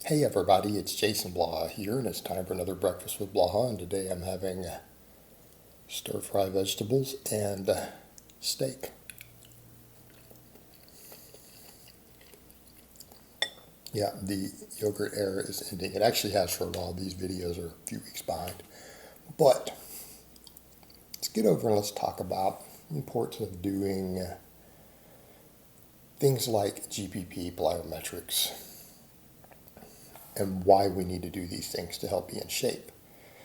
Hey everybody, it's Jason Blaha here, and it's time for another Breakfast with Blaha. And today I'm having stir-fry vegetables and steak. Yeah, the yogurt era is ending. It actually has for a while. These videos are a few weeks behind. But let's get over and let's talk about the importance of doing things like GPP, Plyometrics, and why we need to do these things to help be in shape.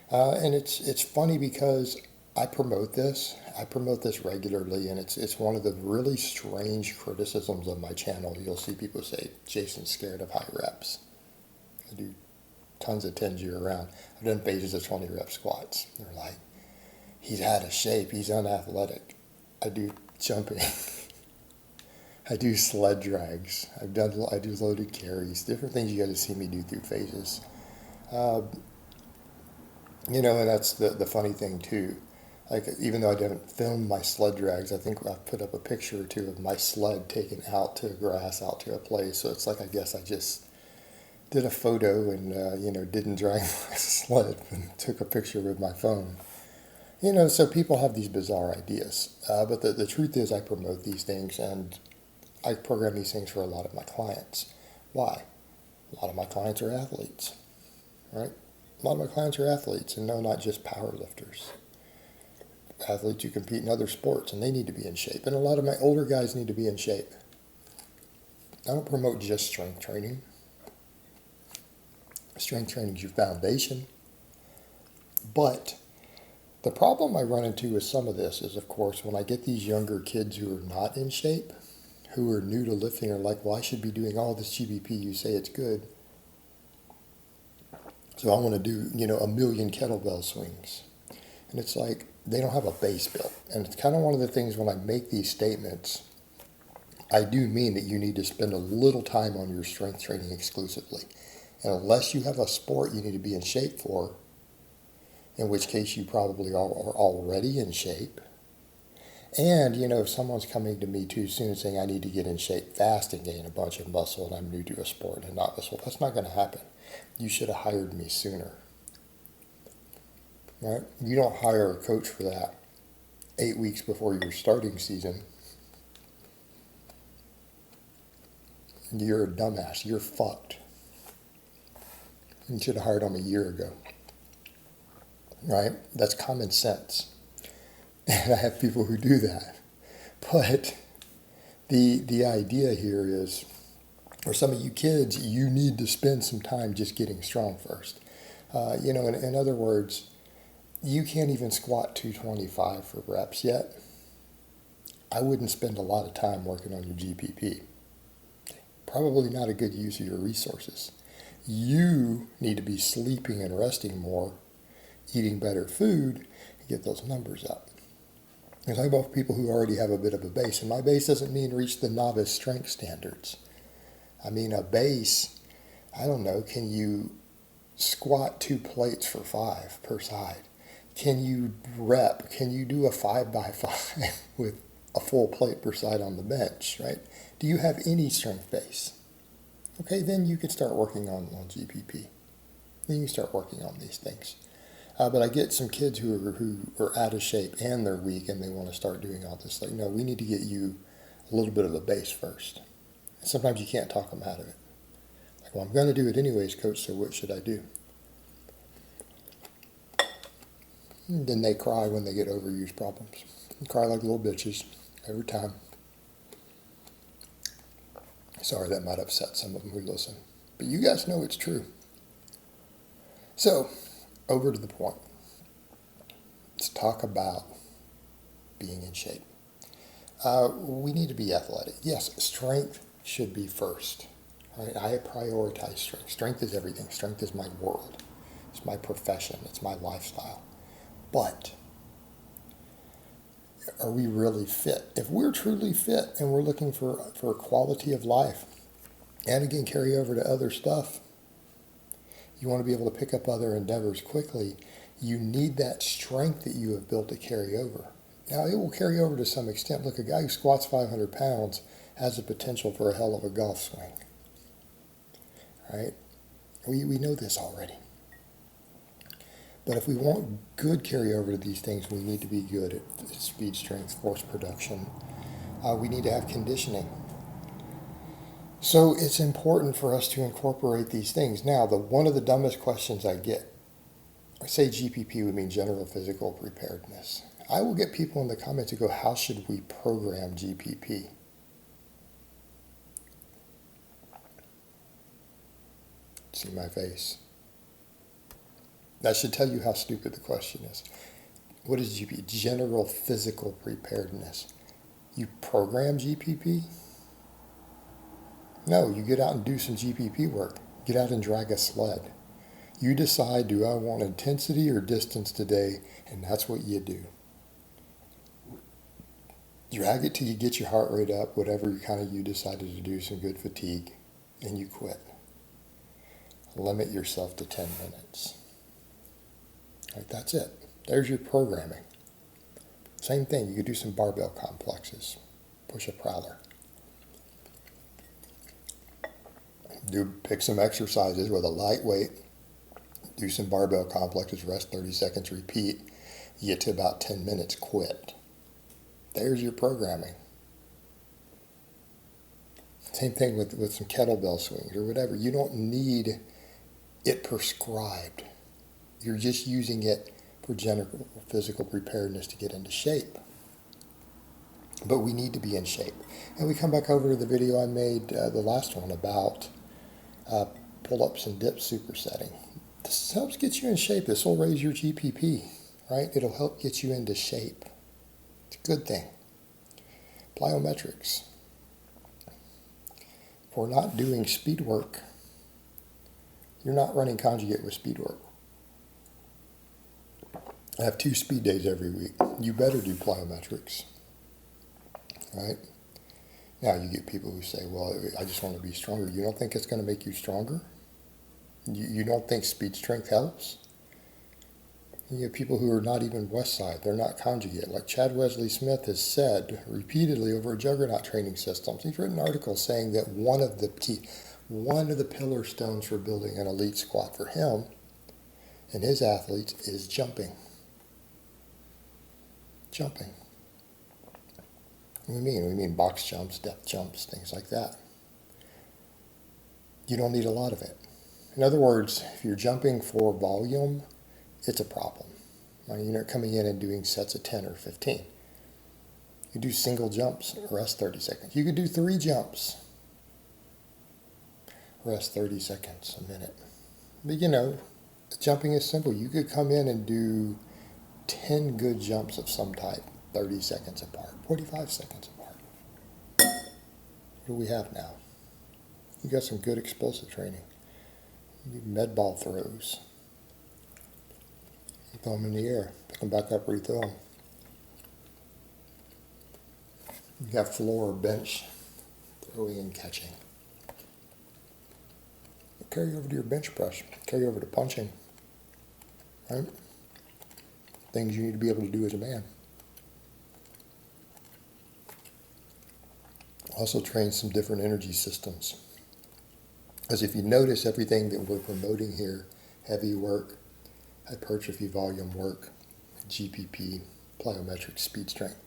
And it's funny because I promote this. I promote this regularly, and it's one of the really strange criticisms of my channel. You'll see people say, Jason's scared of high reps. I do tons of 10s year round. I've done phases of 20 rep squats. They're like, he's out of shape, he's unathletic. I do jumping. I do sled drags. I do loaded carries, different things you got to see me do through phases. And that's the funny thing too. Like, even though I didn't film my sled drags, I think I put up a picture or two of my sled taken out to grass, out to a place. So it's like, I guess I just did a photo and, didn't drag my sled and took a picture with my phone. So people have these bizarre ideas. But the truth is I promote these things and I program these things for a lot of my clients. Why? A lot of my clients are athletes, right? A lot of my clients are athletes, and no, not just power lifters. Athletes who compete in other sports, and they need to be in shape. And a lot of my older guys need to be in shape. I don't promote just strength training. Strength training is your foundation. But the problem I run into with some of this is, of course, when I get these younger kids who are not in shape, who are new to lifting, are like, well, I should be doing all this GPP. You say it's good. So I want to do, a million kettlebell swings. And it's like, they don't have a base built. And it's kind of one of the things when I make these statements, I do mean that you need to spend a little time on your strength training exclusively. And unless you have a sport you need to be in shape for, in which case you probably are already in shape. And, if someone's coming to me too soon saying I need to get in shape fast and gain a bunch of muscle and I'm new to a sport and not this, well, that's not going to happen. You should have hired me sooner. Right? You don't hire a coach for that 8 weeks before your starting season. You're a dumbass. You're fucked. You should have hired him a year ago. Right? That's common sense. And I have people who do that. But the idea here is, for some of you kids, you need to spend some time just getting strong first. In other words, you can't even squat 225 for reps yet. I wouldn't spend a lot of time working on your GPP. Probably not a good use of your resources. You need to be sleeping and resting more, eating better food, and get those numbers up. I'm talking about people who already have a bit of a base. And my base doesn't mean reach the novice strength standards. I mean a base, I don't know, can you squat 2 plates for 5 per side? Can you rep? Can you do a 5x5 with a full plate per side on the bench, right? Do you have any strength base? Okay, then you can start working on GPP. Then you can start working on these things. But I get some kids who are out of shape and they're weak and they want to start doing all this. Like, no, we need to get you a little bit of a base first. And sometimes you can't talk them out of it. Like, well, I'm going to do it anyways, coach, so what should I do? And then they cry when they get overuse problems. They cry like little bitches every time. Sorry, that might upset some of them who listen. But you guys know it's true. So, over to the point. Let's talk about being in shape. We need to be athletic. Yes, strength should be first. Right? I prioritize strength. Strength is everything. Strength is my world. It's my profession. It's my lifestyle. But are we really fit? If we're truly fit and we're looking for a quality of life, and again, carry over to other stuff, you want to be able to pick up other endeavors quickly, you need that strength that you have built to carry over. Now, it will carry over to some extent. Look, a guy who squats 500 pounds has the potential for a hell of a golf swing, right? We know this already. But if we want good carryover to these things, we need to be good at speed, strength, force production. We need to have conditioning. So it's important for us to incorporate these things. Now, one of the dumbest questions I get, I say GPP would mean general physical preparedness. I will get people in the comments who go, how should we program GPP? See my face. That should tell you how stupid the question is. What is GPP? General physical preparedness. You program GPP? No, you get out and do some GPP work. Get out and drag a sled. You decide, do I want intensity or distance today? And that's what you do. Drag it till you get your heart rate up, whatever you decided to do, some good fatigue, and you quit. Limit yourself to 10 minutes. Right, that's it. There's your programming. Same thing, you could do some barbell complexes. Push a prowler. Pick some exercises with a light weight. Do some barbell complexes, rest 30 seconds, repeat. You get to about 10 minutes, quit. There's your programming. Same thing with some kettlebell swings or whatever. You don't need it prescribed. You're just using it for general physical preparedness to get into shape. But we need to be in shape. And we come back over to the video I made, the last one, about pull-ups and dips supersetting. This helps get you in shape. This will raise your GPP, right? It'll help get you into shape. It's a good thing. Plyometrics. If we're not doing speed work, you're not running conjugate with speed work. I have 2 speed days every week. You better do plyometrics, right? Now you get people who say, well, I just want to be stronger. You don't think it's going to make you stronger? You don't think speed strength helps? You have people who are not even West Side. They're not conjugate. Like Chad Wesley Smith has said repeatedly over Juggernaut training systems. He's written articles saying that one of the pillar stones for building an elite squat for him and his athletes is jumping. Jumping. What do we mean? We mean box jumps, depth jumps, things like that. You don't need a lot of it. In other words, if you're jumping for volume, it's a problem. You're not coming in and doing sets of 10 or 15. You do single jumps, rest 30 seconds. You could do 3 jumps, rest 30 seconds, a minute. But jumping is simple. You could come in and do 10 good jumps of some type, 30 seconds apart, 45 seconds apart. What do we have now? You got some good explosive training. You do med ball throws. You throw them in the air, pick them back up, rethrow them. You got floor or bench throwing and catching. Carry over to your bench press, carry over to punching, right? Things you need to be able to do as a man. Also train some different energy systems. Because if you notice everything that we're promoting here, heavy work, hypertrophy volume work, GPP, plyometrics, speed strength,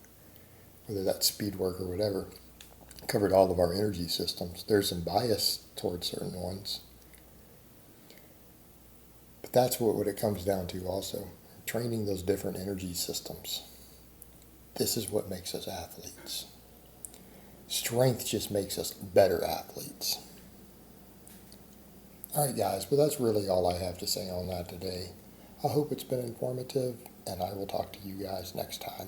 whether that's speed work or whatever, covered all of our energy systems. There's some bias towards certain ones. But that's what it comes down to also, training those different energy systems. This is what makes us athletes. Strength just makes us better athletes. All right, guys, but that's really all I have to say on that today. I hope it's been informative, and I will talk to you guys next time.